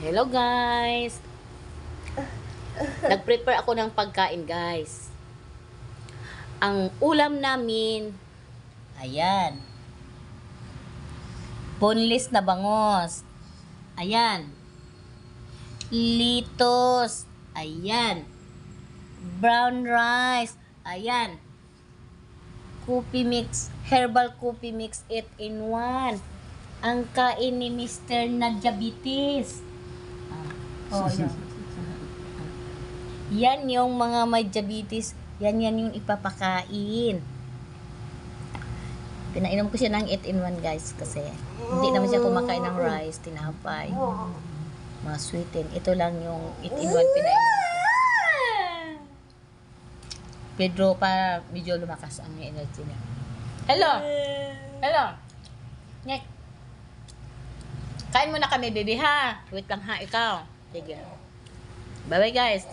Hello guys! Nag-prepare ako ng pagkain guys. Ang ulam namin, ayan. Boneless na bangos. Ayan. Litos. Ayan. Brown rice. Ayan. Coffee mix. Herbal coffee mix 8-in-1. Ang kain ni Mr. na diabetes. Oh, yan. Yan yung mga may diabetes. Yan yung ipapakain. Pinainom ko siya ng 8-in-1 guys kasi hindi naman siya kumakain ng rice, tinapay, mga sweeten. Ito lang yung 8-in-1 pinainom ko. Pedro para medyo lumakas ang energy niya. Hello! Hello! Nek! Kain muna kami baby ha. Wait lang ha ikaw. Sige. Bye bye guys.